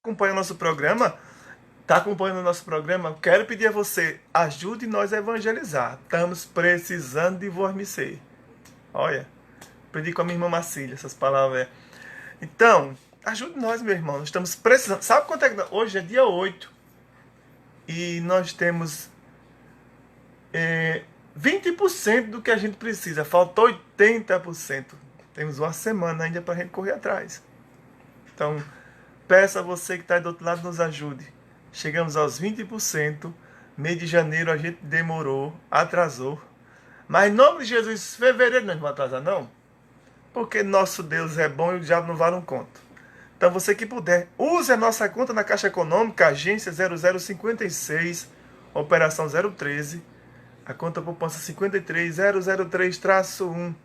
Acompanha o nosso programa, está acompanhando o nosso programa, quero pedir a você, ajude nós a evangelizar. Estamos precisando de você. Olha, aprendi com a minha irmã Marcília essas palavras. Então, ajude nós, meu irmão. Nós estamos precisando. Sabe quanto é que hoje é dia 8 e nós temos 20% do que a gente precisa. Falta 80%. Temos uma semana ainda para a gente correr atrás. Então, peço a você que está do outro lado, nos ajude. Chegamos aos 20%. Mês de janeiro a gente demorou, atrasou. Mas em nome de Jesus, fevereiro nós não vamos atrasar, não. Porque nosso Deus é bom e o diabo não vale um conto. Então você que puder, use a nossa conta na Caixa Econômica, agência 0056, operação 013, a conta poupança 53003-1.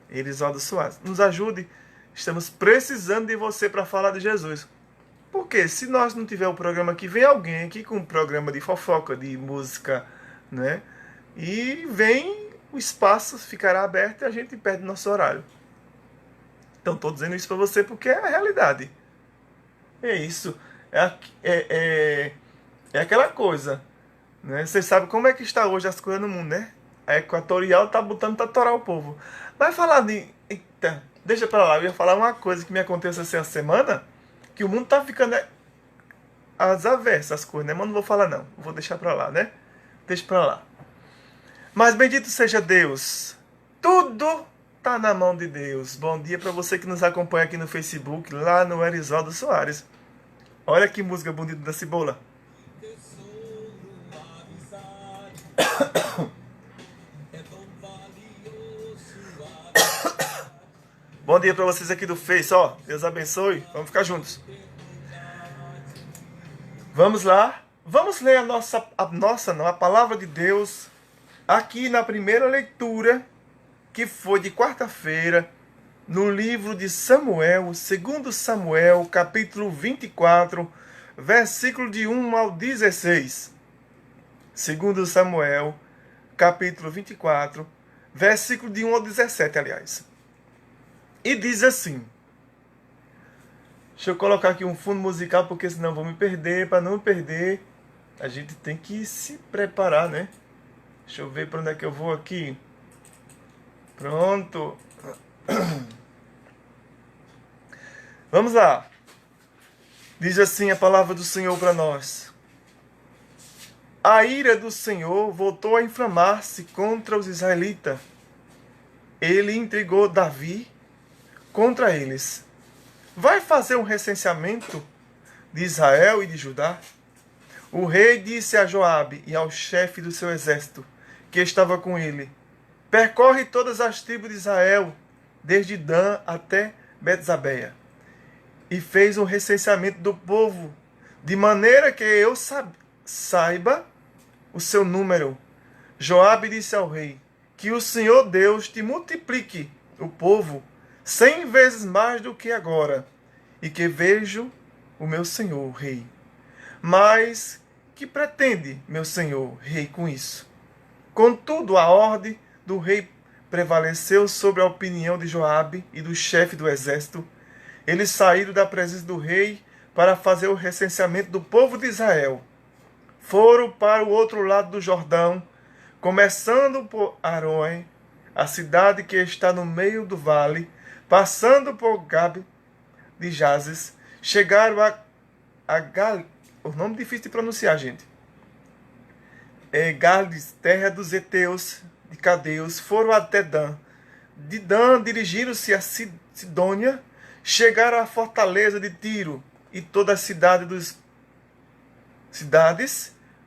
Elisaldo Soares. Nos ajude, estamos precisando de você para falar de Jesus. Porque se nós não tiver o programa aqui, vem alguém aqui com um programa de fofoca, de música, né? E vem, o espaço ficará aberto e a gente perde nosso horário. Então estou dizendo isso para você porque é a realidade. É isso. É aquela coisa. Né? Você sabe como é que está hoje as coisas no mundo, né? A Equatorial tá botando pra torar o povo. Vai falar de... Eita, deixa pra lá. Eu ia falar uma coisa que me aconteceu essa semana, que o mundo tá ficando às avessas, as coisas, né? Mas não vou falar não. Vou deixar pra lá, né? Deixa pra lá. Mas bendito seja Deus. Tudo tá na mão de Deus. Bom dia pra você que nos acompanha aqui no Facebook, lá no Erisaldo Soares. Olha que música bonita da Cebola. Bom dia para vocês aqui do Face, ó. Deus abençoe. Vamos ficar juntos. Vamos lá. Vamos ler a palavra de Deus aqui na primeira leitura, que foi de quarta-feira, no livro de Samuel, 2 Samuel, capítulo 24, versículo de 1 ao 16. 2 Samuel, capítulo 24, versículo de 1 ao 17, aliás. E diz assim. Deixa eu colocar aqui um fundo musical, porque senão vou me perder. Para não me perder, a gente tem que se preparar, né? Deixa eu ver para onde é que eu vou aqui. Pronto. Vamos lá. Diz assim a palavra do Senhor para nós. A ira do Senhor voltou a inflamar-se contra os israelitas. Ele intrigou Davi contra eles. Vai fazer um recenseamento de Israel e de Judá? O rei disse a Joabe e ao chefe do seu exército, que estava com ele, percorre todas as tribos de Israel, desde Dan até Betzabeia, e fez um recenseamento do povo, de maneira que eu saiba o seu número. Joabe disse ao rei, que o Senhor Deus te multiplique o povo 100 vezes mais do que agora, e que vejo o meu senhor, rei. Mas que pretende meu senhor, rei, com isso? Contudo, a ordem do rei prevaleceu sobre a opinião de Joabe e do chefe do exército. Eles saíram da presença do rei para fazer o recenseamento do povo de Israel. Foram para o outro lado do Jordão, começando por Aroé, a cidade que está no meio do vale, passando por Gabe de Jazes, chegaram a o nome difícil de pronunciar, gente. Gades, terra dos heteus, de Cadeus, foram até Dan. De Dan dirigiram-se a Sidônia, chegaram à fortaleza de Tiro e toda a cidades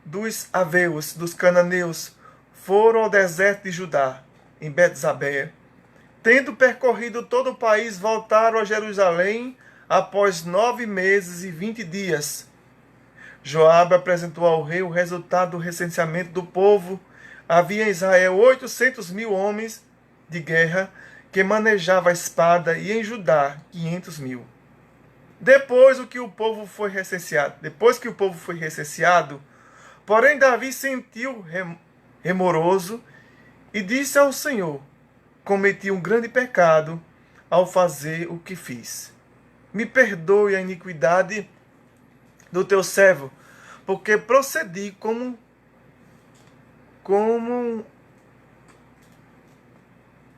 dos aveus, dos cananeus, foram ao deserto de Judá, em Betzabeia. Tendo percorrido todo o país, voltaram a Jerusalém após 9 meses e 20 dias. Joabe apresentou ao rei o resultado do recenseamento do povo. Havia em Israel 800.000 homens de guerra que manejavam a espada, e em Judá 500.000. Depois que o povo foi recenseado, porém Davi sentiu remoroso e disse ao Senhor: cometi um grande pecado ao fazer o que fiz. Me perdoe a iniquidade do teu servo, porque procedi como...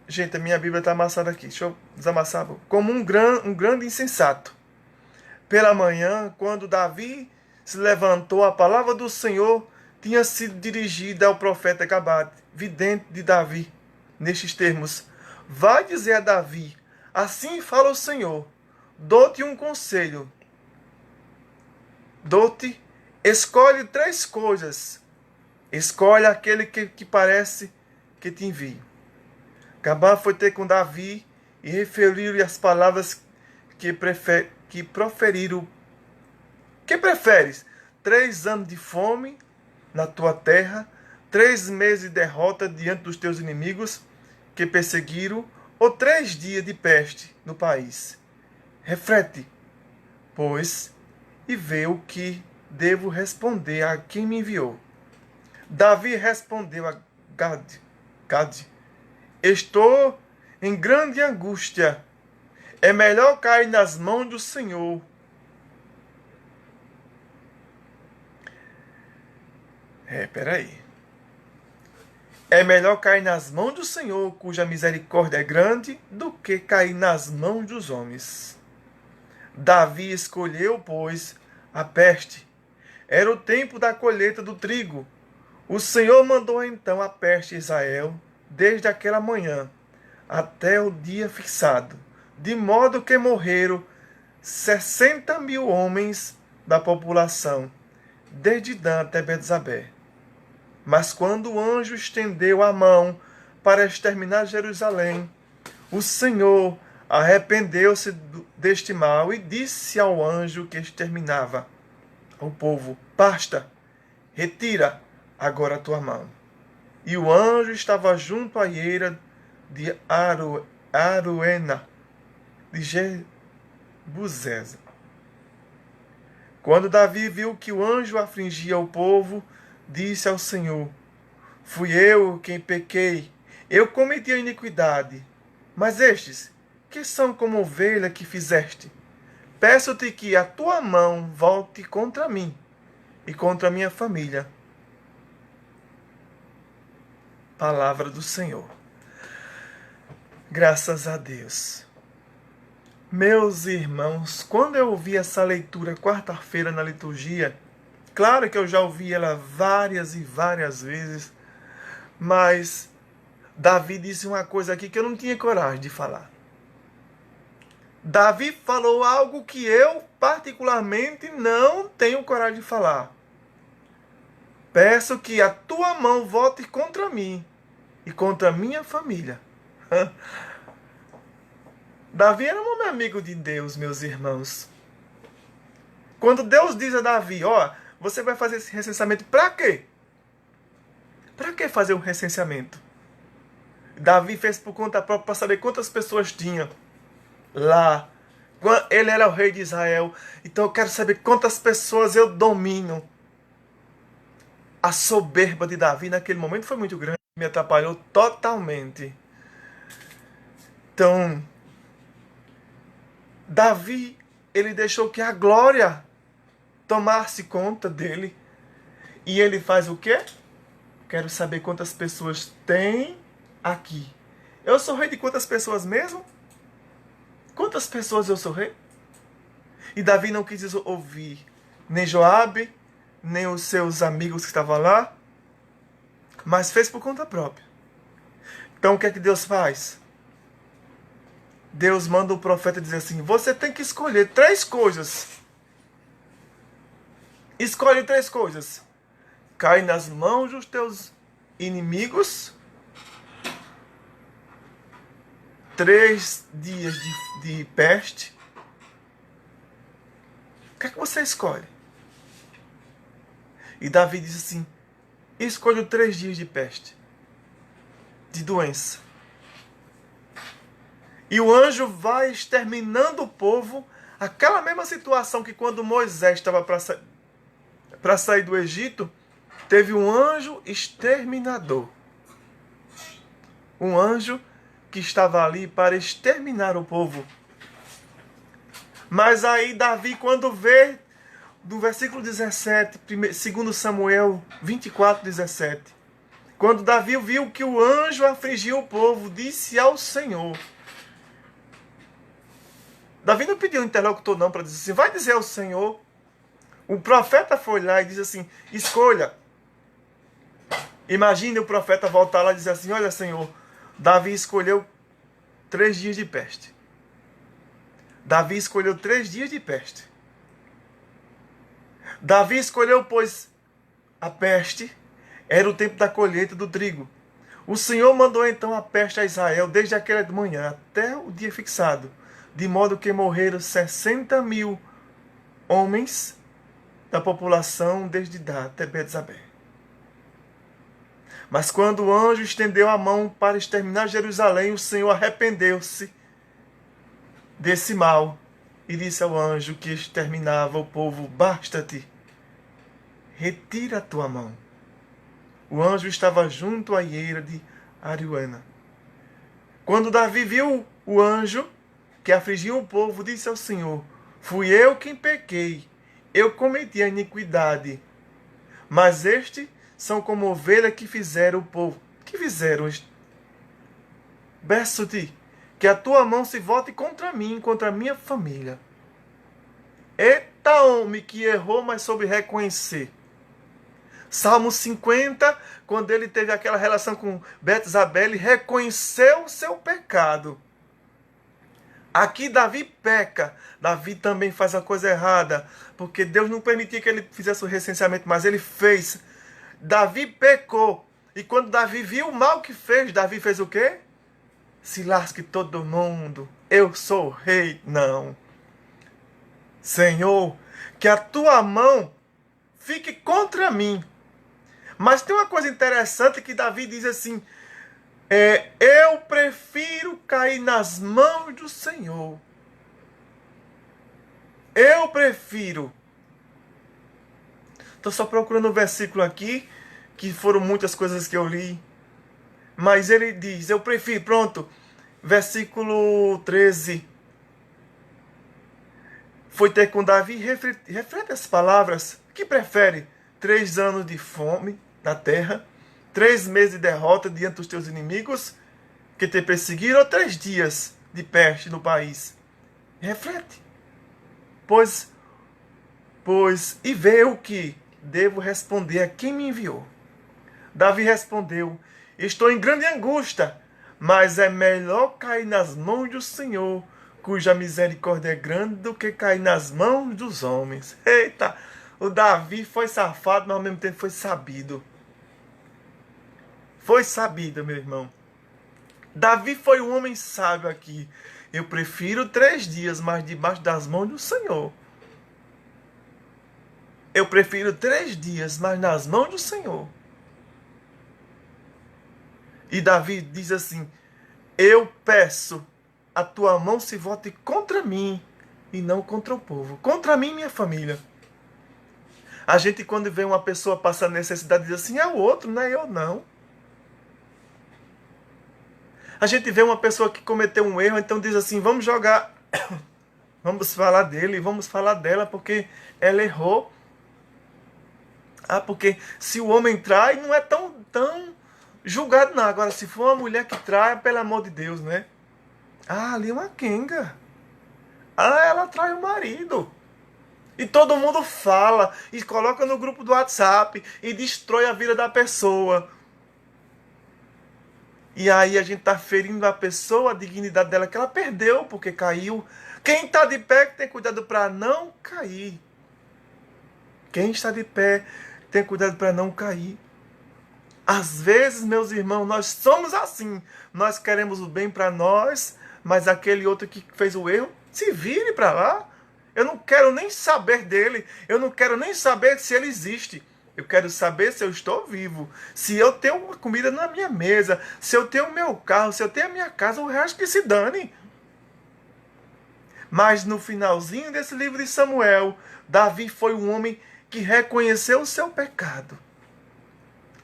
Gente, a minha Bíblia está amassada aqui. Deixa eu desamassar. Como um grande insensato. Pela manhã, quando Davi se levantou, a palavra do Senhor tinha sido dirigida ao profeta Gabade, vidente de Davi, nestes termos: vai dizer a Davi, assim fala o Senhor, dou-te um conselho. Dou-te, escolhe 3 coisas. Escolhe aquele que parece que te envio. Gabade foi ter com Davi e referiu-lhe as palavras que proferiram. Que preferes? 3 anos de fome na tua terra, 3 meses de derrota diante dos teus inimigos que perseguiram, ou 3 dias de peste no país? Reflete, pois, e vê o que devo responder a quem me enviou. Davi respondeu a Gade: estou em grande angústia. É melhor cair nas mãos do Senhor. Peraí. É melhor cair nas mãos do Senhor, cuja misericórdia é grande, do que cair nas mãos dos homens. Davi escolheu, pois, a peste. Era o tempo da colheita do trigo. O Senhor mandou então a peste em Israel, desde aquela manhã até o dia fixado, de modo que morreram 60.000 homens da população, desde Dan até Betsabé. Mas quando o anjo estendeu a mão para exterminar Jerusalém, o Senhor arrependeu-se deste mal e disse ao anjo que exterminava o povo: basta, retira agora a tua mão. E o anjo estava junto à eira de Aroena de Jebusesa. Quando Davi viu que o anjo afligia o povo, disse ao Senhor: fui eu quem pequei, eu cometi a iniquidade. Mas estes, que são como ovelha que fizeste, peço-te que a tua mão volte contra mim e contra a minha família. Palavra do Senhor. Graças a Deus. Meus irmãos, quando eu ouvi essa leitura quarta-feira na liturgia, claro que eu já ouvi ela várias e várias vezes, mas Davi disse uma coisa aqui que eu não tinha coragem de falar. Davi falou algo que eu, particularmente, não tenho coragem de falar. Peço que a tua mão volte contra mim e contra a minha família. Davi era um homem amigo de Deus, meus irmãos. Quando Deus diz a Davi: ó, você vai fazer esse recenseamento para quê? Para que fazer um recenseamento? Davi fez por conta própria para saber quantas pessoas tinha lá. Ele era o rei de Israel. Então eu quero saber quantas pessoas eu domino. A soberba de Davi naquele momento foi muito grande. Me atrapalhou totalmente. Então, Davi, ele deixou que a glória tomasse conta dele. E ele faz o quê? Quero saber quantas pessoas tem aqui. Eu sou rei de quantas pessoas mesmo? Quantas pessoas eu sou rei? E Davi não quis ouvir nem Joabe, nem os seus amigos que estavam lá, mas fez por conta própria. Então o que é que Deus faz? Deus manda o profeta dizer assim: você tem que escolher 3 coisas. Escolhe 3 coisas. Cai nas mãos dos teus inimigos. 3 dias de peste. O que é que você escolhe? E Davi diz assim: escolho 3 dias de peste, de doença. E o anjo vai exterminando o povo. Aquela mesma situação que quando Moisés estava para sair do Egito, teve um anjo exterminador. Um anjo que estava ali para exterminar o povo. Mas aí Davi, quando vê do versículo 17, 2 Samuel 24, 17. Quando Davi viu que o anjo afligiu o povo, disse ao Senhor. Davi não pediu um interlocutor não para dizer assim, vai dizer ao Senhor. O profeta foi lá e disse assim, escolha. Imagine o profeta voltar lá e dizer assim, olha Senhor, Davi escolheu 3 dias de peste. Davi escolheu 3 dias de peste. Davi escolheu, pois, a peste era o tempo da colheita do trigo. O Senhor mandou então a peste a Israel desde aquela manhã até o dia fixado, de modo que morreram 60.000 homens da população desde Dan até Betzabé. Mas quando o anjo estendeu a mão para exterminar Jerusalém, o Senhor arrependeu-se desse mal e disse ao anjo que exterminava o povo, basta-te, retira a tua mão. O anjo estava junto à higueira de Ariuena. Quando Davi viu o anjo que afligia o povo, disse ao Senhor, fui eu quem pequei, eu cometi a iniquidade, mas estes são como ovelha que fizeram o povo. Que fizeram? Peço-te que a tua mão se volte contra mim, contra a minha família. Eita homem que errou, mas soube reconhecer. Salmo 50, quando ele teve aquela relação com Betzabé, ele reconheceu o seu pecado. Aqui Davi peca. Davi também faz a coisa errada, porque Deus não permitia que ele fizesse o recenseamento, mas ele fez. Davi pecou. E quando Davi viu o mal que fez, Davi fez o quê? Se lasque todo mundo. Eu sou o rei. Não. Senhor, que a tua mão fique contra mim. Mas tem uma coisa interessante que Davi diz assim, eu prefiro cair nas mãos do Senhor. Eu prefiro. Estou só procurando o versículo aqui, que foram muitas coisas que eu li. Mas ele diz, eu prefiro, pronto, versículo 13. Foi ter com Davi, reflete as palavras, que prefere 3 anos de fome na terra, 3 meses de derrota diante dos teus inimigos, que te perseguiram, ou 3 dias de peste no país. Reflete. Pois, e vê o que devo responder a quem me enviou. Davi respondeu, estou em grande angústia, mas é melhor cair nas mãos do Senhor, cuja misericórdia é grande, do que cair nas mãos dos homens. Eita, o Davi foi safado, mas ao mesmo tempo foi sabido. Foi sabido, meu irmão. Davi foi um homem sábio aqui. Eu prefiro 3 dias, mas debaixo das mãos do Senhor. Eu prefiro 3 dias, mas nas mãos do Senhor. E Davi diz assim, eu peço, a tua mão se volte contra mim e não contra o povo. Contra mim e minha família. A gente, quando vê uma pessoa passando necessidade, diz assim, é o outro, não é eu não. A gente vê uma pessoa que cometeu um erro, então diz assim, vamos jogar, vamos falar dele, vamos falar dela, porque ela errou. Ah, porque se o homem trai, não é tão julgado não. Agora, se for uma mulher que trai, pelo amor de Deus, né? Ah, ali é uma quenga. Ah, ela trai o marido. E todo mundo fala, e coloca no grupo do WhatsApp, e destrói a vida da pessoa. E aí a gente está ferindo a pessoa, a dignidade dela, que ela perdeu porque caiu. Quem está de pé tem cuidado para não cair. Quem está de pé tem cuidado para não cair. Às vezes, meus irmãos, nós somos assim. Nós queremos o bem para nós, mas aquele outro que fez o erro, se vire para lá. Eu não quero nem saber dele. Eu não quero nem saber se ele existe. Eu quero saber se eu estou vivo, se eu tenho uma comida na minha mesa, se eu tenho o meu carro, se eu tenho a minha casa, o resto que se dane. Mas no finalzinho desse livro de Samuel, Davi foi um homem que reconheceu o seu pecado.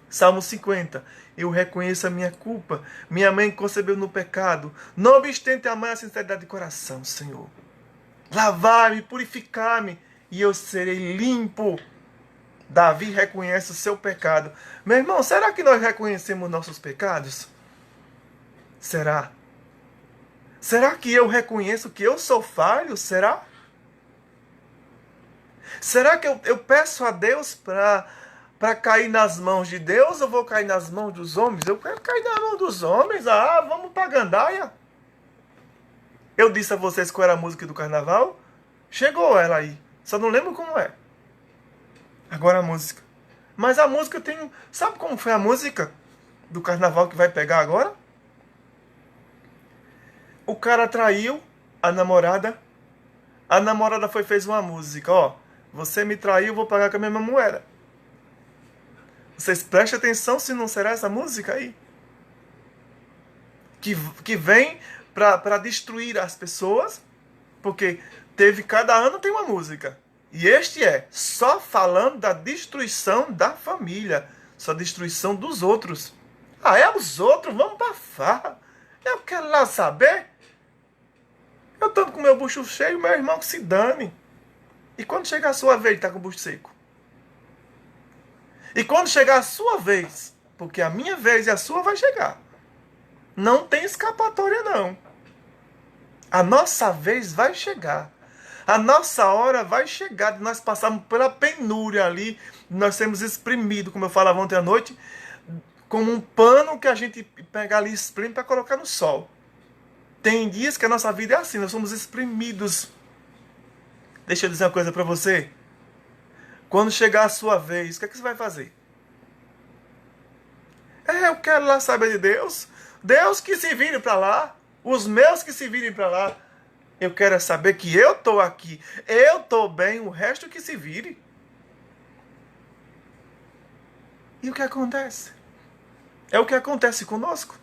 Salmo 50. Eu reconheço a minha culpa. Minha mãe concebeu no pecado. Não obstante amar a sinceridade de coração, Senhor. Lavar-me, purificar-me e eu serei limpo. Davi reconhece o seu pecado. Meu irmão, será que nós reconhecemos nossos pecados? Será? Será que eu reconheço que eu sou falho? Será? Será que eu peço a Deus para cair nas mãos de Deus ou vou cair nas mãos dos homens? Eu quero cair nas mãos dos homens. Ah, vamos para gandaia. Eu disse a vocês qual era a música do carnaval? Chegou ela aí. Só não lembro como é. Agora a música. Mas a música tem... Sabe como foi a música do carnaval que vai pegar agora? O cara traiu a namorada. A namorada fez uma música. Ó, você me traiu, vou pagar com a mesma moeda. Vocês prestem atenção se não será essa música aí. Que vem para destruir as pessoas. Porque cada ano tem uma música. E este é só falando da destruição da família. Só destruição dos outros. Ah, é os outros? Vamos pra farra. Eu quero lá saber. Eu tô com meu bucho cheio, meu irmão que se dane. E quando chegar a sua vez, tá com o bucho seco? E quando chegar a sua vez, porque a minha vez e a sua vai chegar. Não tem escapatória, não. A nossa vez vai chegar. A nossa hora vai chegar de nós passarmos pela penúria ali, nós sermos exprimidos, como eu falava ontem à noite, como um pano que a gente pega ali e exprime para colocar no sol. Tem dias que a nossa vida é assim, nós somos exprimidos. Deixa eu dizer uma coisa para você. Quando chegar a sua vez, o que é que você vai fazer? Eu quero lá saber de Deus. Deus que se vire para lá. Os meus que se virem para lá. Eu quero saber que eu estou aqui. Eu estou bem, o resto que se vire. E o que acontece? É o que acontece conosco.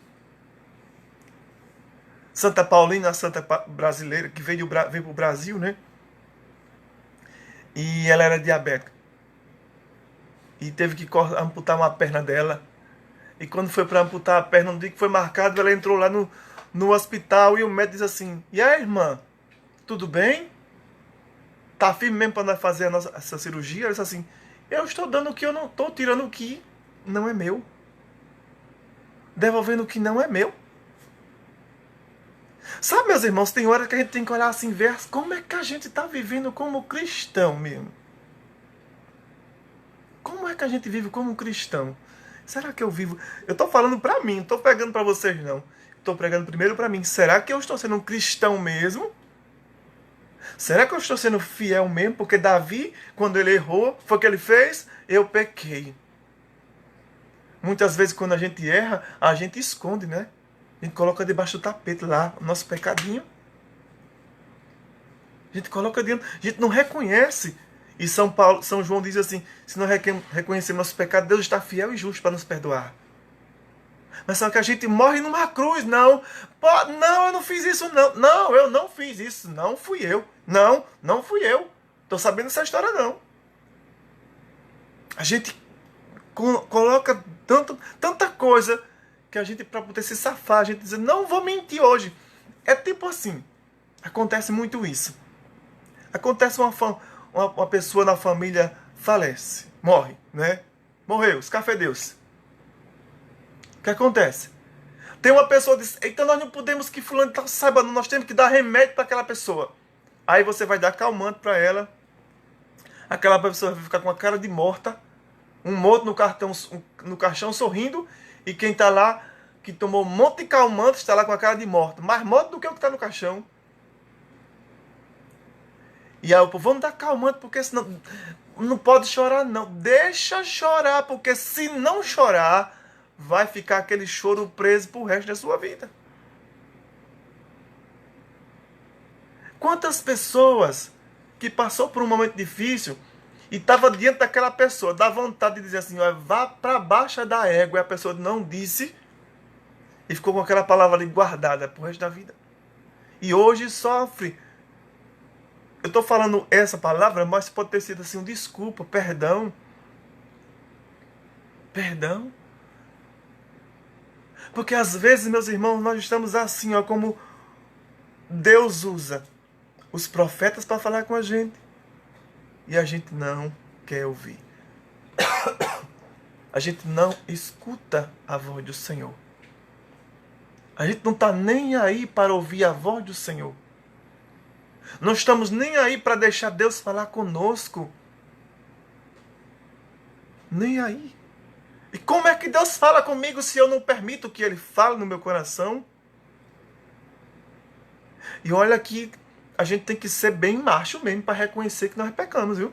Santa Paulina, a santa brasileira, que veio para o Brasil, né? E ela era diabética. E teve que amputar uma perna dela. E quando foi para amputar a perna, no dia que foi marcado, ela entrou lá no hospital e o médico disse assim: e aí, irmã, tudo bem? Tá firme mesmo para nós fazer essa cirurgia? Ela disse assim: eu estou dando o que eu não estou, tirando o que não é meu. Devolvendo o que não é meu. Sabe, meus irmãos, tem horas que a gente tem que olhar assim, ver como é que a gente está vivendo como cristão mesmo. Como é que a gente vive como cristão? Será que eu vivo... Eu estou falando para mim, não estou pregando para vocês não. Estou pregando primeiro para mim. Será que eu estou sendo um cristão mesmo? Será que eu estou sendo fiel mesmo? Porque Davi, quando ele errou, foi o que ele fez? Eu pequei. Muitas vezes quando a gente erra, a gente esconde, né? A gente coloca debaixo do tapete lá, o nosso pecadinho. A gente coloca dentro, a gente não reconhece. E São João diz assim: se nós reconhecemos nosso pecado, Deus está fiel e justo para nos perdoar. Mas só que a gente morre numa cruz, não. Não, eu não fiz isso, não. Não, eu não fiz isso, não fui eu. Não fui eu. Estou sabendo essa história, não. A gente coloca tanta coisa que a gente, para poder se safar, a gente diz: não vou mentir hoje. É tipo assim, acontece muito isso. Acontece uma pessoa na família falece, morre, né? Morreu, escafedeu-se. O que acontece? Tem uma pessoa que diz: então nós não podemos que fulano tal saiba, nós temos que dar remédio para aquela pessoa. Aí você vai dar calmante para ela. Aquela pessoa vai ficar com a cara de morta, um morto no caixão sorrindo, e quem está lá, que tomou um monte de calmante, está lá com a cara de morto. Mais morto do que o que está no caixão. E aí o povo: vamos dar calmante, porque senão não pode chorar não. Deixa chorar, porque se não chorar, vai ficar aquele choro preso pro resto da sua vida. Quantas pessoas que passou por um momento difícil e estava diante daquela pessoa, dá vontade de dizer assim: ó, vá para baixo da égua, e a pessoa não disse e ficou com aquela palavra ali guardada pro resto da vida. E hoje sofre. Eu estou falando essa palavra, mas pode ter sido assim um desculpa, perdão. Perdão. Porque às vezes, meus irmãos, nós estamos assim, ó, como Deus usa os profetas para falar com a gente. e a gente não quer ouvir. A gente não escuta a voz do Senhor. A gente não está nem aí para ouvir a voz do Senhor. Não estamos nem aí para deixar Deus falar conosco. Nem aí. E como é que Deus fala comigo se eu não permito que Ele fale no meu coração? E olha que a gente tem que ser bem macho mesmo para reconhecer que nós pecamos, viu?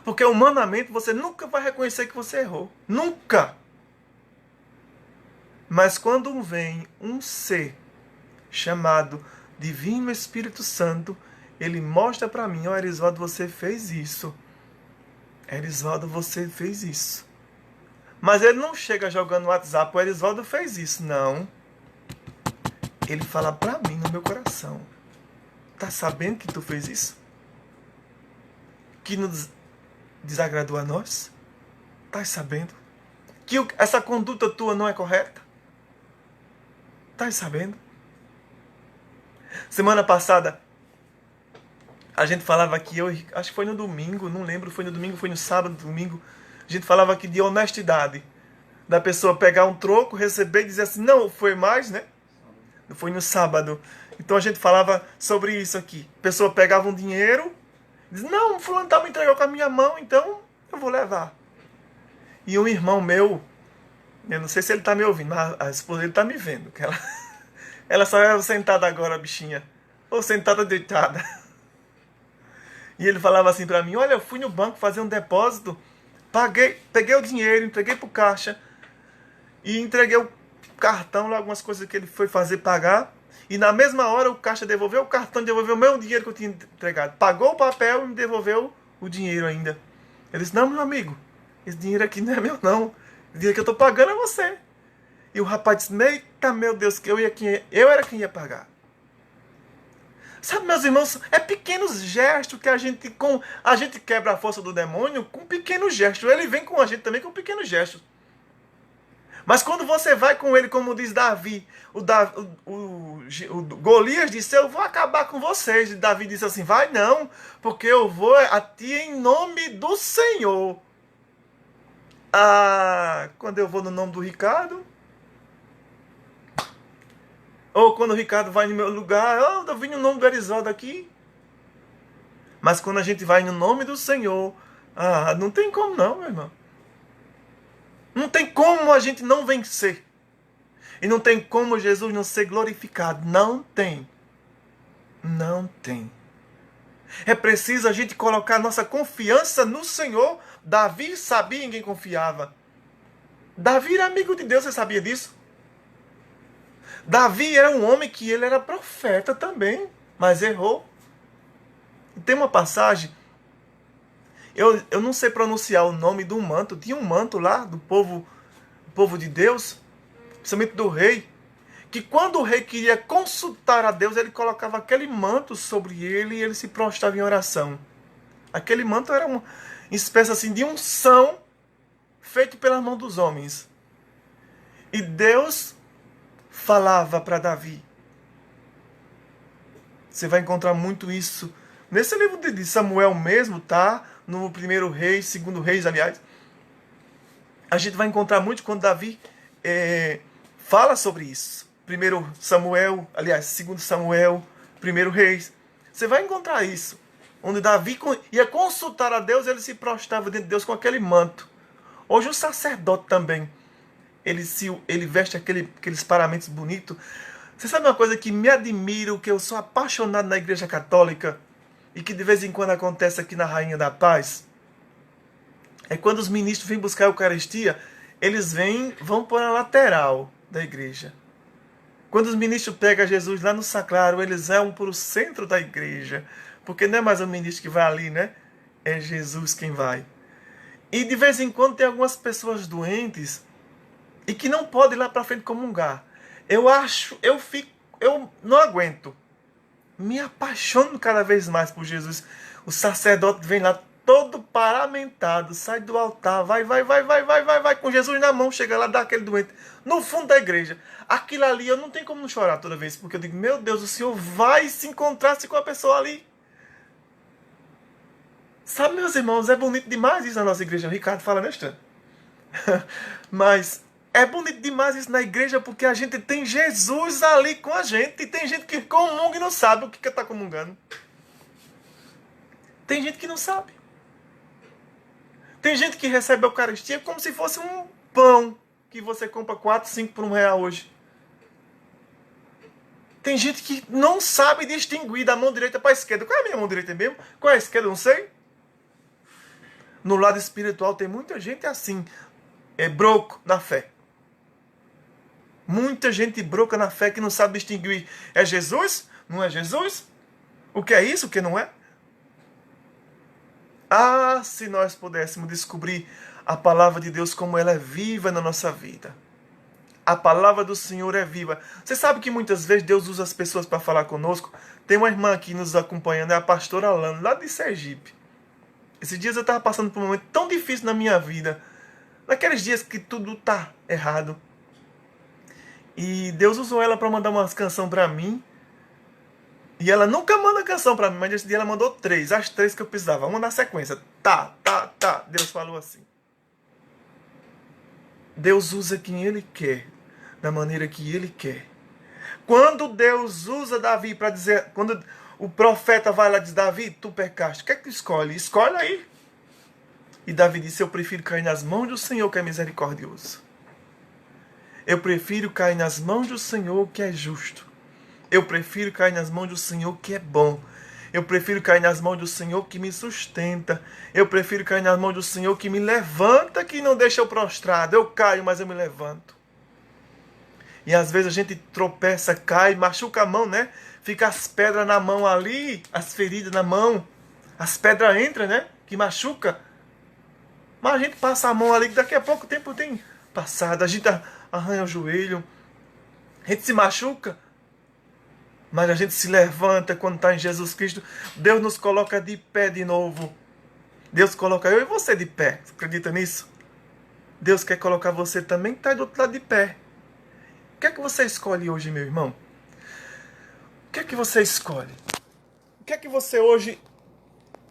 Porque humanamente você nunca vai reconhecer que você errou. Nunca! Mas quando vem um ser chamado Divino Espírito Santo, ele mostra para mim: ó, Erisvaldo, você fez isso. Erisvaldo, você fez isso. Mas ele não chega jogando no WhatsApp: o Erisvaldo fez isso. Não. Ele fala para mim no meu coração: tá sabendo que tu fez isso? Que nos desagradou a nós? Tá sabendo? Que essa conduta tua não é correta? Tá sabendo? Semana passada, a gente falava aqui, acho que foi no domingo, não lembro, foi no domingo, foi no sábado, domingo, a gente falava aqui de honestidade. Da pessoa pegar um troco, receber e dizer assim: não, foi mais, né? Foi no sábado. Então a gente falava sobre isso aqui. A pessoa pegava um dinheiro, diz: não, fulano tá me entregou com a minha mão, então eu vou levar. E um irmão meu, eu não sei se ele tá me ouvindo, mas a esposa dele tá me vendo. Que ela só é sentada agora, bichinha. Ou sentada deitada. E ele falava assim pra mim: olha, eu fui no banco fazer um depósito, peguei o dinheiro, entreguei pro caixa e entreguei o cartão lá, algumas coisas que ele foi fazer pagar. E na mesma hora o caixa devolveu o cartão, devolveu o meu dinheiro que eu tinha entregado. Pagou o papel e me devolveu o dinheiro ainda. Ele disse: não, meu amigo, esse dinheiro aqui não é meu não. O dinheiro que eu tô pagando é você. E o rapaz disse: eita, meu Deus, que eu era quem ia pagar. Sabe, meus irmãos, é pequenos gestos que a gente quebra a força do demônio com pequenos gestos. Ele vem com a gente também com pequenos gestos. Mas quando você vai com ele, como diz Davi, o Golias disse: eu vou acabar com vocês. E Davi disse assim: vai não, porque eu vou a ti em nome do Senhor. Ah, quando eu vou no nome do Ricardo, ou quando o Ricardo vai no meu lugar: oh, eu vim no nome do Erisvaldo aqui. Mas quando a gente vai no nome do Senhor, não tem como não, meu irmão. Não tem como a gente não vencer. E não tem como Jesus não ser glorificado. Não tem. Não tem. É preciso a gente colocar nossa confiança no Senhor. Davi sabia em quem confiava. Davi era amigo de Deus, você sabia disso? Davi era um homem que ele era profeta também, mas errou. E tem uma passagem, eu não sei pronunciar o nome do manto, tinha um manto lá do povo de Deus, principalmente do rei, que quando o rei queria consultar a Deus, ele colocava aquele manto sobre ele e ele se prostrava em oração. Aquele manto era uma espécie assim de unção feito pela mão dos homens. E Deus falava para Davi. Você vai encontrar muito isso nesse livro de Samuel mesmo, tá? No primeiro Reis, segundo Reis, aliás. A gente vai encontrar muito quando Davi fala sobre isso. Primeiro Samuel, aliás, segundo Samuel, primeiro Reis. Você vai encontrar isso. Onde Davi ia consultar a Deus, ele se prostrava diante de Deus com aquele manto. Hoje o sacerdote também. Ele veste aqueles paramentos bonitos. Você sabe uma coisa que me admiro, que eu sou apaixonado na Igreja Católica e que de vez em quando acontece aqui na Rainha da Paz? É quando os ministros vêm buscar a Eucaristia, eles vão para a lateral da igreja. Quando os ministros pegam Jesus lá no sacrário, eles vão para o centro da igreja. Porque não é mais o ministro que vai ali, né? É Jesus quem vai. E de vez em quando tem algumas pessoas doentes e que não podem ir lá para frente comungar. Eu não aguento. Me apaixono cada vez mais por Jesus. O sacerdote vem lá todo paramentado, sai do altar, vai com Jesus na mão, chega lá, dá aquele doente no fundo da igreja. Aquilo ali, eu não tenho como não chorar toda vez, porque eu digo: meu Deus, o Senhor vai se encontrar com a pessoa ali. Sabe, meus irmãos, é bonito demais isso na nossa igreja. O Ricardo fala, né, Stan? Mas é bonito demais isso na igreja porque a gente tem Jesus ali com a gente. E tem gente que comunga e não sabe o que está comungando. Tem gente que não sabe. Tem gente que recebe a Eucaristia como se fosse um pão que você compra 4, 5 por R$1 hoje. Tem gente que não sabe distinguir da mão direita para a esquerda. Qual é a minha mão direita mesmo? Qual é a esquerda? Eu não sei. No lado espiritual tem muita gente assim, broco na fé. Muita gente broca na fé que não sabe distinguir. É Jesus? Não é Jesus? O que é isso? O que não é? Ah, se nós pudéssemos descobrir a palavra de Deus como ela é viva na nossa vida. A palavra do Senhor é viva. Você sabe que muitas vezes Deus usa as pessoas para falar conosco? Tem uma irmã aqui nos acompanhando, é a pastora Alana, lá de Sergipe. Esses dias eu estava passando por um momento tão difícil na minha vida. Naqueles dias que tudo tá errado. E Deus usou ela para mandar umas canções para mim. E ela nunca manda canção para mim, mas esse dia ela mandou 3. As 3 que eu precisava. Uma na sequência. Tá. Deus falou assim. Deus usa quem Ele quer. Da maneira que Ele quer. Quando Deus usa Davi para dizer... Quando o profeta vai lá e diz, Davi, tu pecaste. O que é que tu escolhe? Escolhe aí. E Davi disse, eu prefiro cair nas mãos do Senhor que é misericordioso. Eu prefiro cair nas mãos do Senhor que é justo. Eu prefiro cair nas mãos do Senhor que é bom. Eu prefiro cair nas mãos do Senhor que me sustenta. Eu prefiro cair nas mãos do Senhor que me levanta, que não deixa eu prostrado. Eu caio, mas eu me levanto. E às vezes a gente tropeça, cai, machuca a mão, né? Fica as pedras na mão ali, as feridas na mão. As pedras entram, né? Que machuca. Mas a gente passa a mão ali, que daqui a pouco tempo tem passado. A gente arranha o joelho. A gente se machuca. Mas a gente se levanta quando está em Jesus Cristo. Deus nos coloca de pé de novo. Deus coloca eu e você de pé. Você acredita nisso? Deus quer colocar você também que está do outro lado de pé. O que é que você escolhe hoje, meu irmão? O que é que você escolhe? O que é que você hoje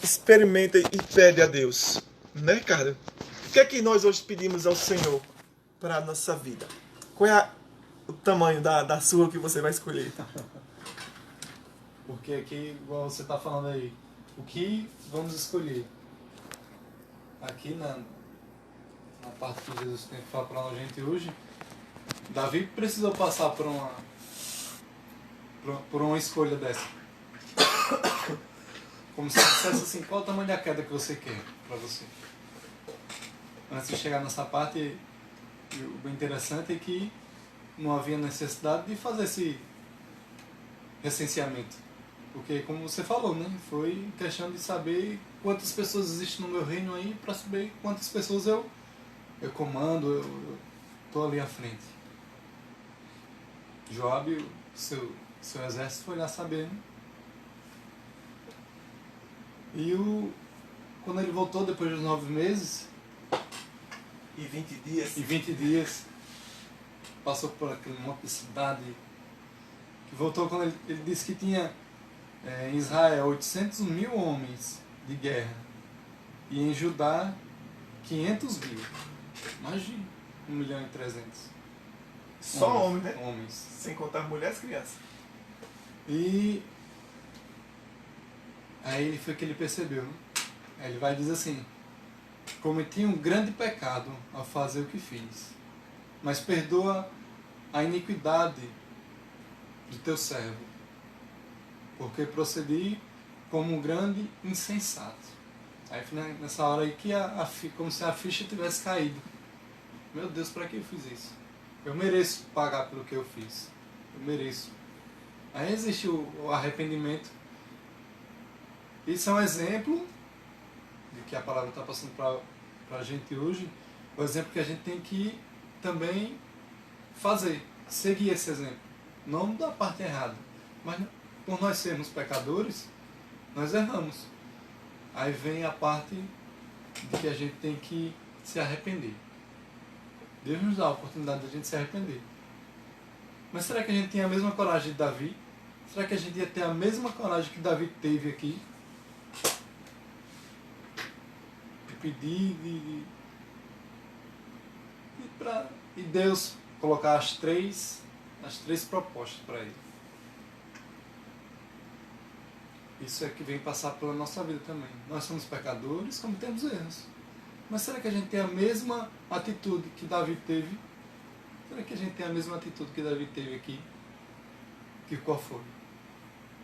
experimenta e pede a Deus? Né, cara? O que é que nós hoje pedimos ao Senhor para a nossa vida? Qual é o tamanho da sua que você vai escolher? Porque aqui, igual você está falando aí, o que vamos escolher? Aqui na parte que Jesus tem que falar para a gente hoje, Davi precisou passar por uma escolha dessa. Como se dissesse assim, qual o tamanho da queda que você quer para você? Antes de chegar nessa parte, o interessante é que não havia necessidade de fazer esse recenseamento. Porque, como você falou, né? Foi questão de saber quantas pessoas existem no meu reino aí, para saber quantas pessoas eu comando, eu estou ali à frente. Joabe, seu exército, foi lá saber, né? E quando ele voltou, depois dos 9 meses... E 20 dias, passou por aquele monte de cidade, que voltou quando ele disse que tinha em Israel 800 mil homens de guerra, e em Judá 500 mil, mais de 1.300.000. Só homens, né? Homens. Sem contar mulheres e crianças. E aí foi que ele percebeu, né? Aí ele vai dizer assim, cometi um grande pecado ao fazer o que fiz, mas perdoa a iniquidade do teu servo, porque procedi como um grande insensato. Aí nessa hora aí que como se a ficha tivesse caído. Meu Deus, para que eu fiz isso? Eu mereço pagar pelo que eu fiz. Eu mereço. Aí existe o arrependimento. Isso é um exemplo de que a palavra está passando para a gente hoje. O exemplo que a gente tem que também fazer. Seguir esse exemplo. Não da parte errada. Mas por nós sermos pecadores, nós erramos. Aí vem a parte de que a gente tem que se arrepender. Deus nos dá a oportunidade de a gente se arrepender. Mas será que a gente tem a mesma coragem de Davi? Será que a gente ia ter a mesma coragem que Davi teve aqui? pedir, e Deus colocar as três propostas para ele. Isso é que vem passar pela nossa vida também. Nós somos pecadores, cometemos erros. Mas será que a gente tem a mesma atitude que Davi teve? Será que a gente tem a mesma atitude que Davi teve aqui? Que qual foi?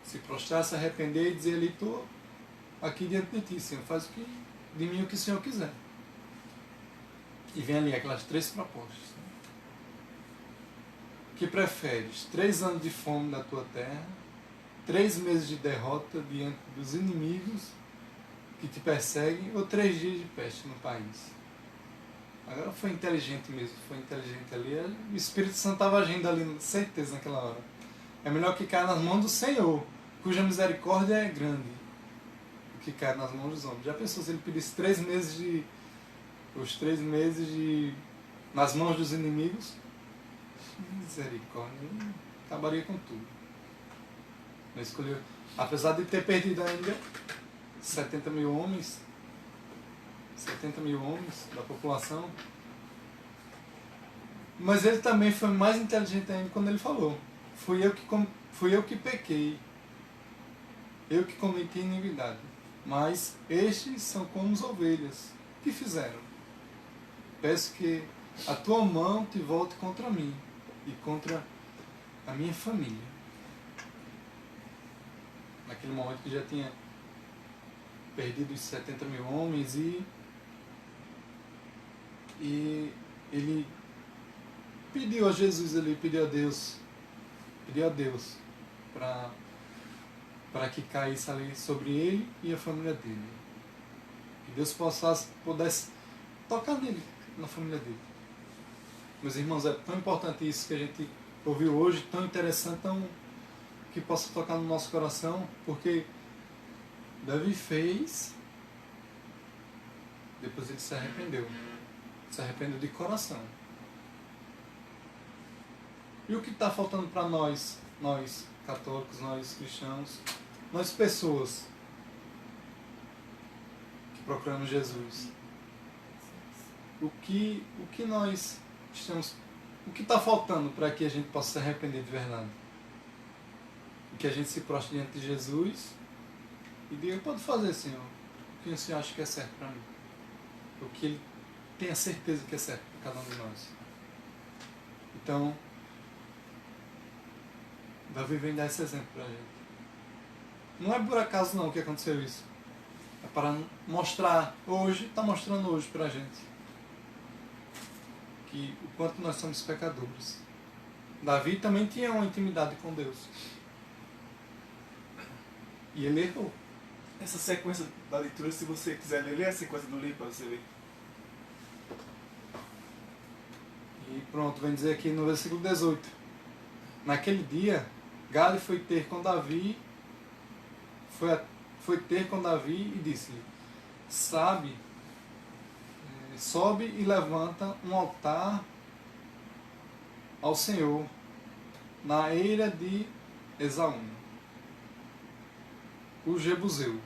Se prostrar, se arrepender e dizer ali, estou aqui diante de ti, Senhor, faz de mim o que o Senhor quiser. E vem ali aquelas três propostas. Que preferes? 3 anos de fome na tua terra, 3 meses de derrota diante dos inimigos que te perseguem, ou 3 dias de peste no país? Agora foi inteligente mesmo, foi inteligente ali. O Espírito Santo estava agindo ali, certeza, naquela hora. É melhor que caia nas mãos do Senhor, cuja misericórdia é grande, do que caia nas mãos dos homens. Já pensou se ele pedisse 3 meses nas mãos dos inimigos? Misericórdia, ele acabaria com tudo. Ele escolheu, apesar de ter perdido ainda 70 mil homens da população, mas ele também foi mais inteligente ainda quando ele falou: fui eu que pequei, eu que cometi iniquidade, mas estes são como as ovelhas. O que fizeram? Peço que a tua mão te volte contra mim e contra a minha família. Naquele momento que já tinha perdido os 70 mil homens, e ele pediu a Jesus ali, pediu a Deus para que caísse ali sobre ele e a família dele. Que Deus pudesse tocar nele, na família dele. Meus irmãos, é tão importante isso que a gente ouviu hoje, tão interessante, que possa tocar no nosso coração, porque Davi fez, depois ele se arrependeu de coração. E o que está faltando para nós católicos, nós cristãos, nós pessoas que procuramos Jesus? O que nós estamos, o que está faltando para que a gente possa se arrepender de verdade? Que a gente se prostre diante de Jesus e diga: pode fazer, Senhor, o que o Senhor acha que é certo para mim, o que Ele tem a certeza que é certo para cada um de nós. Então, Davi vem dar esse exemplo para a gente. Não é por acaso não que aconteceu isso, é para mostrar hoje, está mostrando hoje para a gente que o quanto nós somos pecadores. Davi também tinha uma intimidade com Deus. E ele errou. Essa sequência da leitura, se você quiser ler, lê a sequência do livro para você ver. E pronto, vem dizer aqui no versículo 18. Naquele dia, Gade foi ter com Davi e disse-lhe: sobe e levanta um altar ao Senhor na eira de Esaú, o Jebuseu.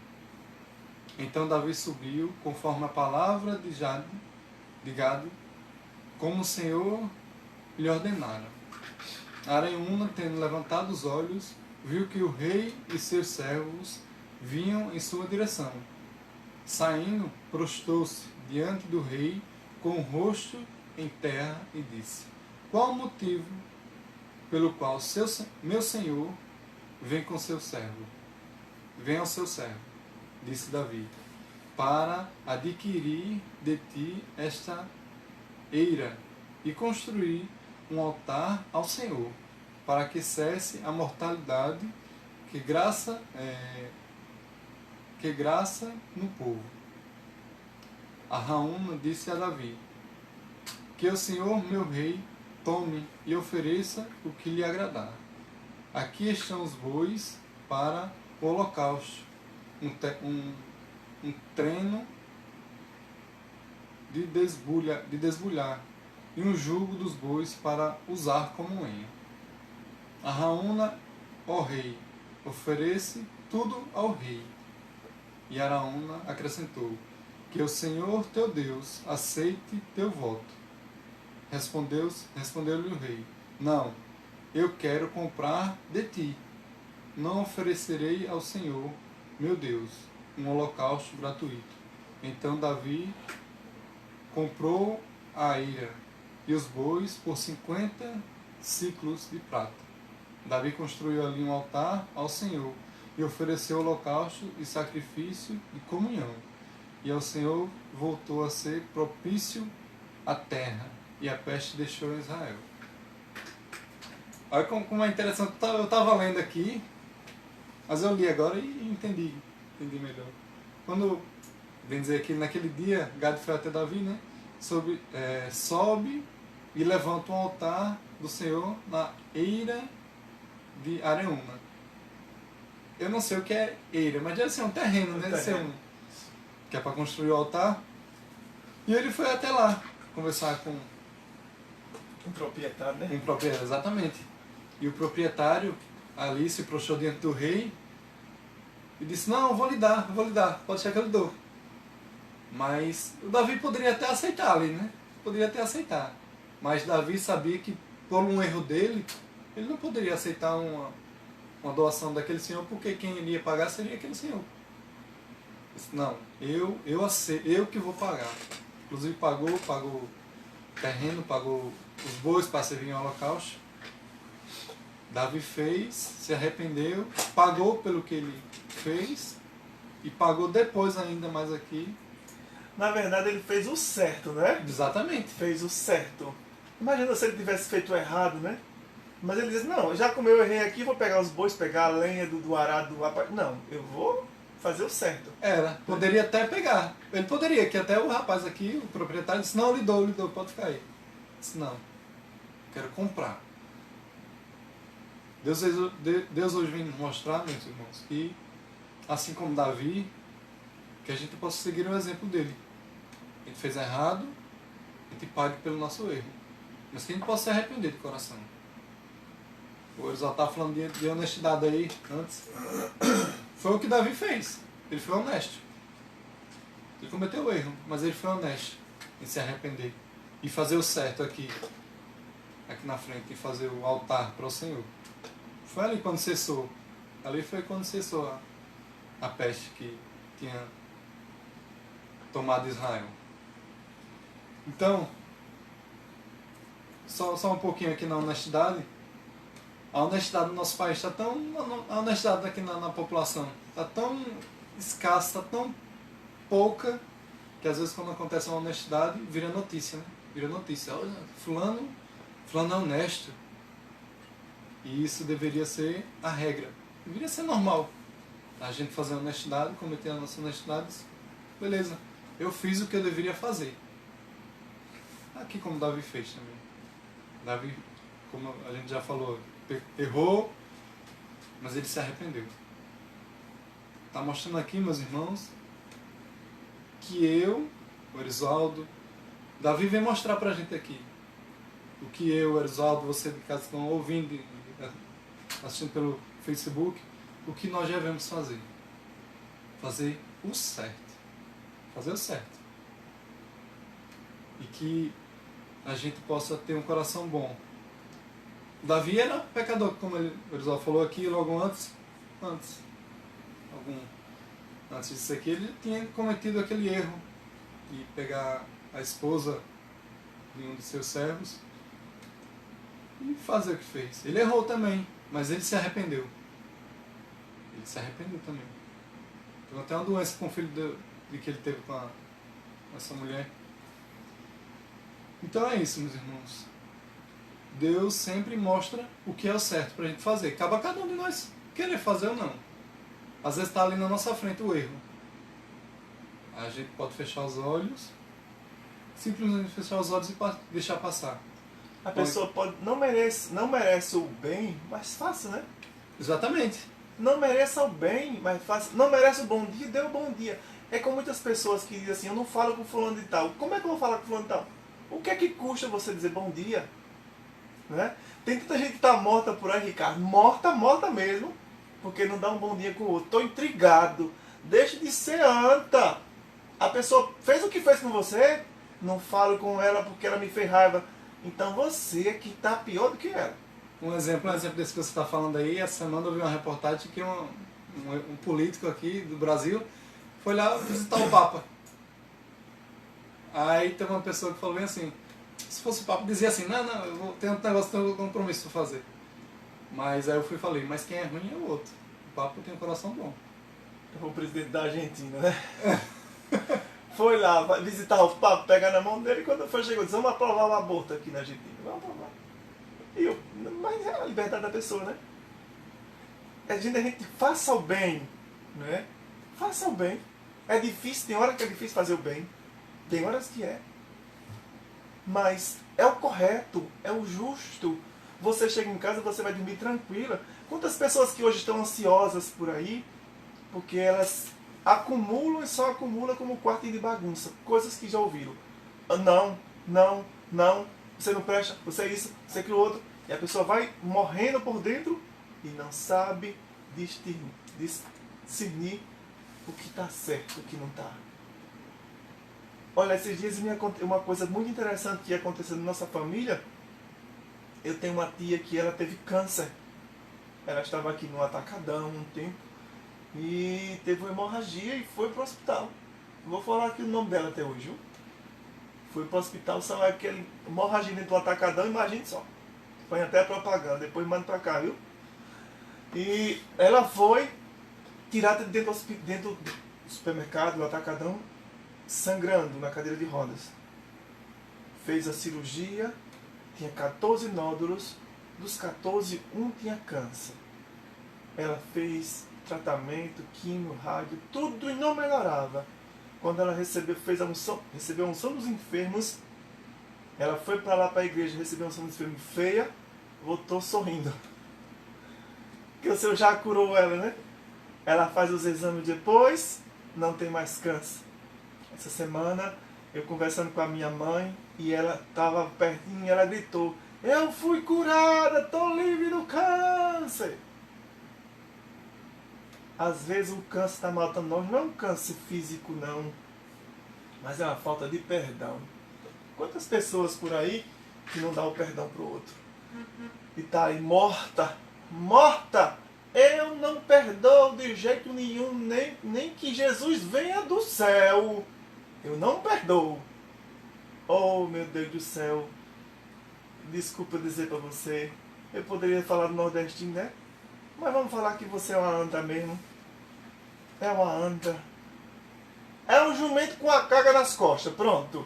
Então Davi subiu, conforme a palavra de Gade, como o Senhor lhe ordenara. Araúna, tendo levantado os olhos, viu que o rei e seus servos vinham em sua direção. Saindo, prostou-se diante do rei com o rosto em terra e disse: qual o motivo pelo qual meu senhor vem com seu servo? Vem ao seu servo, disse Davi, para adquirir de ti esta eira e construir um altar ao Senhor, para que cesse a mortalidade, que graça no povo. Araúna disse a Davi: que o Senhor meu rei tome e ofereça o que lhe agradar. Aqui estão os bois para o holocausto, um treno de desbulhar e um jugo dos bois para usar como lenha. Araúna, ó rei, oferece tudo ao rei. E Araúna acrescentou: que o Senhor teu Deus aceite teu voto. Respondeu-lhe o rei: Não, eu quero comprar de ti. Não oferecerei ao Senhor, meu Deus, um holocausto gratuito. Então Davi comprou a eira e os bois por 50 ciclos de prata. Davi construiu ali um altar ao Senhor e ofereceu holocausto e sacrifício e comunhão. E ao Senhor voltou a ser propício à terra, e a peste deixou Israel. Olha como é interessante. Eu estava lendo aqui, mas eu li agora e entendi melhor. Quando, vem dizer aqui, naquele dia, Gad foi até Davi, né? Sobe e levanta um altar do Senhor na eira de Areúna. Eu não sei o que é eira, mas deve ser um terreno, né? Deve ser que é para construir o altar. E ele foi até lá conversar com Um proprietário, né? um proprietário, exatamente. E o proprietário ali se prostrou diante do rei e disse: Não, vou lhe dar, pode ser que eu lhe dou. Mas o Davi poderia até aceitar ali, né? Poderia até aceitar. Mas Davi sabia que, por um erro dele, ele não poderia aceitar uma doação daquele senhor, porque quem iria pagar seria aquele senhor. Disse, não, eu que vou pagar. Inclusive pagou terreno, pagou os bois para servir em holocausto. Davi fez, se arrependeu, pagou pelo que ele fez e pagou depois ainda mais aqui. Na verdade, ele fez o certo, né? Exatamente. Fez o certo. Imagina se ele tivesse feito o errado, né? Mas ele diz, não, já como eu errei aqui, vou pegar os bois, pegar a lenha do arado do rapaz. Não, eu vou fazer o certo. Poderia até pegar. Ele poderia, que até o rapaz aqui, o proprietário, disse, não, lhe dou, pode ficar aí. Disse, não, quero comprar. Deus hoje vem nos mostrar, meus irmãos, que assim como Davi, que a gente possa seguir o exemplo dele. A gente fez errado, a gente pague pelo nosso erro. Mas que a gente possa se arrepender de coração. O Erizal estava falando de honestidade aí antes. Foi o que Davi fez. Ele foi honesto. Ele cometeu o erro, mas ele foi honesto em se arrepender. E fazer o certo aqui na frente, e fazer o altar para o Senhor. Foi ali quando cessou. Ali foi quando cessou a peste que tinha tomado Israel. Então, só um pouquinho aqui na honestidade. A honestidade do nosso país está tão... A honestidade aqui na população está tão escassa, está tão pouca, que às vezes quando acontece uma honestidade, vira notícia, né? Vira notícia. Olha, fulano é honesto. E isso deveria ser a regra. Deveria ser normal. A gente fazer honestidade, cometer as nossas honestidades. Beleza, eu fiz o que eu deveria fazer. Aqui como Davi fez também. Davi, como a gente já falou, errou, mas ele se arrependeu. Está mostrando aqui, meus irmãos, que eu, o Erizaldo, Davi vem mostrar para a gente aqui o que eu, o Erizaldo, você de casa estão ouvindo, assistindo pelo Facebook, o que nós devemos fazer. Fazer o certo. Fazer o certo. E que a gente possa ter um coração bom. Davi era pecador, como o Erizal falou aqui logo antes disso aqui, ele tinha cometido aquele erro de pegar a esposa de um de seus servos e fazer o que fez. Ele errou também, mas ele se arrependeu. Ele se arrependeu também. Teve até uma doença com o filho de que ele teve com essa mulher. Então é isso, meus irmãos. Deus sempre mostra o que é o certo para a gente fazer. Cabe a cada um de nós querer fazer ou não. Às vezes está ali na nossa frente o erro. A gente pode fechar os olhos, simplesmente fechar os olhos e deixar passar. A pessoa não merece o bem, mas faça, né? Exatamente. Não mereça o bem, mas faça. Não merece o bom dia, dê o bom dia. É com muitas pessoas que dizem assim, eu não falo com fulano de tal. Como é que eu vou falar com fulano de tal? O que é que custa você dizer bom dia? Né? Tem tanta gente que está morta por aí, Ricardo. Morta mesmo. Porque não dá um bom dia com o outro. Estou intrigado. Deixe de ser anta. A pessoa fez o que fez com você, não falo com ela porque ela me fez raiva. Então você é que está pior do que ela. Um exemplo desse que você está falando aí, essa semana eu vi uma reportagem que um político aqui do Brasil foi lá visitar o Papa. Aí teve uma pessoa que falou bem assim, se fosse o Papa, dizia assim, não, eu vou ter um negócio, tenho um compromisso para fazer. Mas aí eu fui e falei, mas quem é ruim é o outro. O Papa tem um coração bom. O presidente da Argentina, né? Foi lá visitar o Papa, pegar na mão dele, e quando foi chegou, disse, vamos aprovar o aborto aqui na Argentina. Vamos aprovar. Mas é a liberdade da pessoa, né? A gente faça o bem, né? Faça o bem. É difícil, tem hora que é difícil fazer o bem. Tem horas que é. Mas é o correto, é o justo. Você chega em casa, você vai dormir tranquila. Quantas pessoas que hoje estão ansiosas por aí, porque elas acumulam e só acumulam como quarto de bagunça. Coisas que já ouviram. Não, você não presta, você é isso, você é aquilo outro. E a pessoa vai morrendo por dentro e não sabe discernir o que está certo e o que não está. Olha, esses dias uma coisa muito interessante que aconteceu na nossa família. Eu tenho uma tia que ela teve câncer. Ela estava aqui no Atacadão um tempo e teve uma hemorragia e foi para o hospital. Vou falar aqui o nome dela até hoje, viu? Foi para o hospital, só aquele hemorragia dentro do Atacadão, imagine só. Põe até propaganda, depois manda para cá, viu? E ela foi tirada dentro do supermercado, do Atacadão, sangrando na cadeira de rodas. Fez a cirurgia, tinha 14 nódulos, dos 14, um tinha câncer. Ela fez tratamento, quimio, rádio, tudo e não melhorava. Quando ela recebeu a unção dos enfermos, ela foi para lá para a igreja, recebeu a unção dos enfermos feia, voltou sorrindo. Porque o Senhor já curou ela, né? Ela faz os exames depois, não tem mais câncer. Essa semana, eu conversando com a minha mãe, e ela estava pertinho e ela gritou, eu fui curada, estou livre do câncer. Às vezes o câncer está matando nós, não é um câncer físico não, mas é uma falta de perdão. Quantas pessoas por aí que não dão o perdão para o outro? E está aí morta, eu não perdoo de jeito nenhum, nem que Jesus venha do céu. Eu não perdoo. Oh, meu Deus do céu. Desculpa dizer para você. Eu poderia falar do nordestino, né? Mas vamos falar que você é uma anta mesmo. É uma anta. É um jumento com a carga nas costas. Pronto.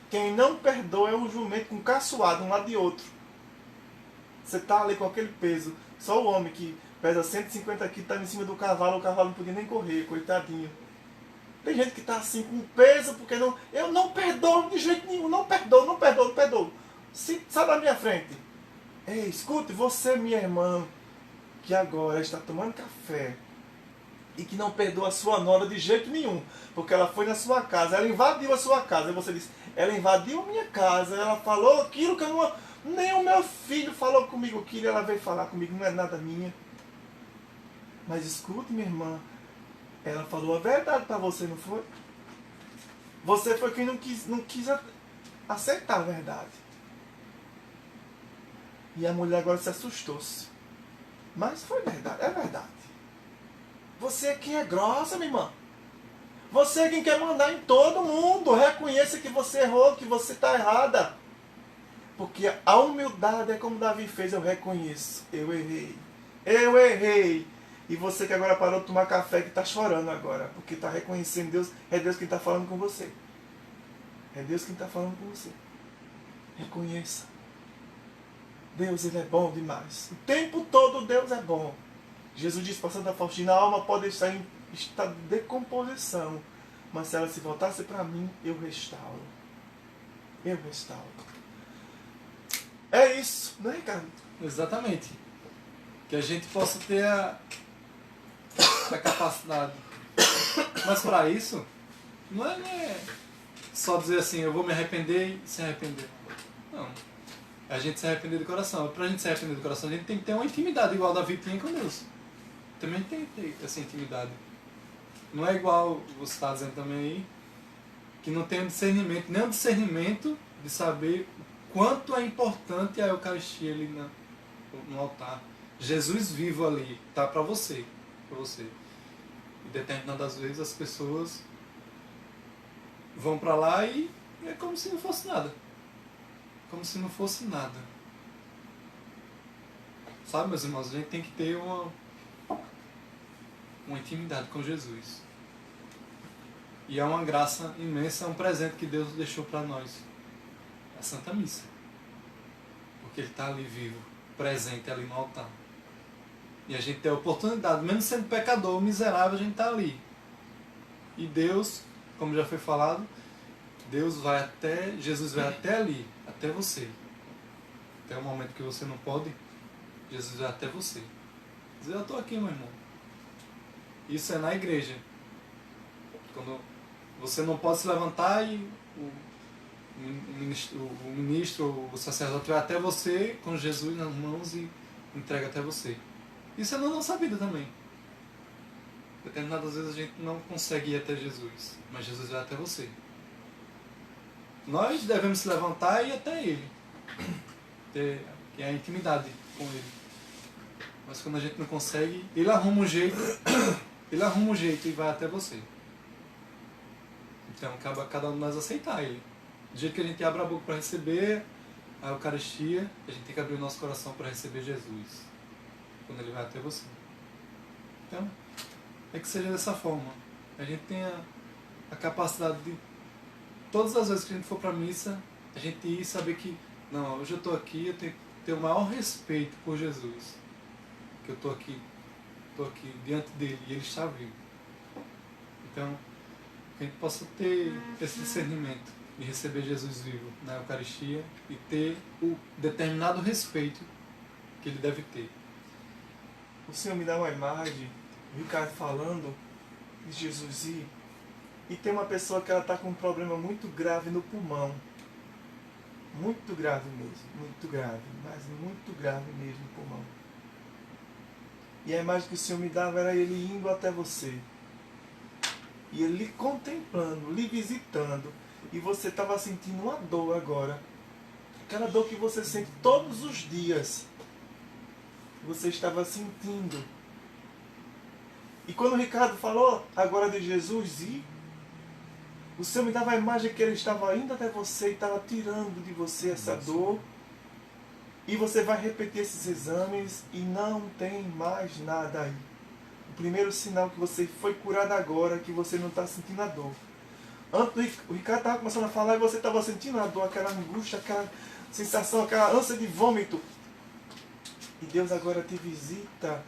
Quem não perdoa é um jumento com caçoado um lado de outro. Você tá ali com aquele peso. Só o homem que pesa 150 quilos está em cima do cavalo. O cavalo não podia nem correr, coitadinho. Tem gente que está assim com peso porque não. Eu não perdoo de jeito nenhum. Não perdoo. Sai da minha frente. Ei, escute, você, minha irmã, que agora está tomando café e que não perdoa a sua nora de jeito nenhum, porque ela foi na sua casa, ela invadiu a sua casa, e você disse, ela invadiu a minha casa, ela falou aquilo que eu não, nem o meu filho falou comigo aquilo, ela veio falar comigo, não é nada minha. Mas escute, minha irmã, ela falou a verdade para você, não foi? Você foi quem não quis aceitar a verdade. E a mulher agora se assustou-se. Mas foi verdade, é verdade. Você é quem é grossa, minha irmã. Você é quem quer mandar em todo mundo. Reconheça que você errou, que você está errada. Porque a humildade é como Davi fez, eu reconheço. Eu errei. E você que agora parou de tomar café, que está chorando agora. Porque está reconhecendo Deus, é Deus quem está falando com você. É Deus quem está falando com você. Reconheça. Deus, Ele é bom demais. O tempo todo Deus é bom. Jesus disse para Santa Faustina, a alma pode estar em estado de decomposição, mas se ela se voltasse para mim, eu restauro. É isso, não é, Ricardo? Exatamente. Que a gente possa ter a capacidade. Mas para isso, não é só dizer assim, eu vou me arrepender e se arrepender. Não. A gente se arrepender do coração. Para a gente se arrepender do coração, a gente tem que ter uma intimidade igual Davi tinha com Deus. Também tem que ter essa intimidade. Não é igual você está dizendo também aí, que não tem discernimento, nem o discernimento de saber o quanto é importante a Eucaristia ali no altar. Jesus vivo ali, tá para você, para você. E determinadas vezes as pessoas vão para lá e é como se não fosse nada. Como se não fosse nada. Sabe, meus irmãos, a gente tem que ter uma intimidade com Jesus. E é uma graça imensa, é um presente que Deus deixou para nós. A Santa Missa. Porque Ele está ali vivo, presente ali no altar. E a gente tem a oportunidade, mesmo sendo pecador, miserável, a gente está ali. E Deus, como já foi falado, Jesus vai até ali, até você. Até o momento que você não pode, Jesus vai até você. Diz, eu estou aqui, meu irmão. Isso é na igreja. Quando você não pode se levantar e o ministro, o sacerdote vai até você com Jesus nas mãos e entrega até você. Isso é na nossa vida também. Determinadas vezes a gente não consegue ir até Jesus, mas Jesus vai até você. Nós devemos se levantar e ir até Ele. Ter a intimidade com Ele. Mas quando a gente não consegue, Ele arruma um jeito, e vai até você. Então, cabe a cada um de nós aceitar Ele. Do jeito que a gente abre a boca para receber a Eucaristia, a gente tem que abrir o nosso coração para receber Jesus. Quando Ele vai até você. Então, é que seja dessa forma. A gente tenha a capacidade de, todas as vezes que a gente for para a missa, a gente ir e saber que, não, hoje eu estou aqui, eu tenho que ter o maior respeito por Jesus. Que eu estou aqui diante dele e Ele está vivo. Então, que a gente possa ter esse discernimento de receber Jesus vivo na Eucaristia e ter o determinado respeito que Ele deve ter. O Senhor me dá uma imagem, o Ricardo falando de Jesus e tem uma pessoa que ela está com um problema muito grave no pulmão. Muito grave mesmo, muito grave, mas muito grave mesmo no pulmão. E a imagem que o Senhor me dava era Ele indo até você. E Ele lhe contemplando, lhe visitando. E você estava sentindo uma dor agora. Aquela dor que você sente todos os dias. Você estava sentindo. E quando o Ricardo falou agora de Jesus o Senhor me dava a imagem que Ele estava indo até você e estava tirando de você essa dor. E você vai repetir esses exames e não tem mais nada aí. O primeiro sinal que você foi curado agora é que você não está sentindo a dor. Antes o Ricardo estava começando a falar e você estava sentindo a dor, aquela angústia, aquela sensação, aquela ânsia de vômito. E Deus agora te visita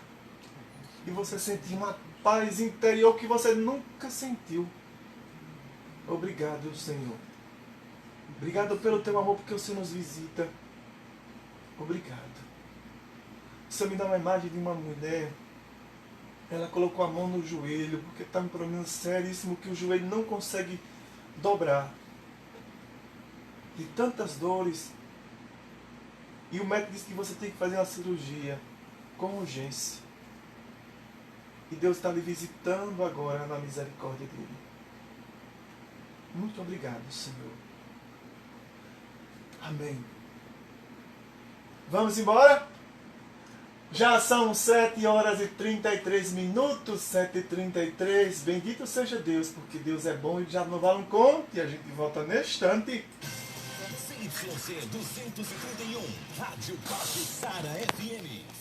e você sente uma paz interior que você nunca sentiu. Obrigado, Senhor. Obrigado pelo teu amor, porque o Senhor nos visita. Obrigado. O Senhor me dá uma imagem de uma mulher. Ela colocou a mão no joelho, porque está um problema seríssimo que o joelho não consegue dobrar. De tantas dores. E o médico disse que você tem que fazer uma cirurgia com urgência. E Deus está lhe visitando agora na misericórdia dele. Muito obrigado, Senhor. Amém. Vamos embora? Já são 7 horas e 33 minutos, 7h33. Bendito seja Deus, porque Deus é bom e já não vale um conto. E a gente volta neste instante. CYC 231, Rádio Pop Sara FM.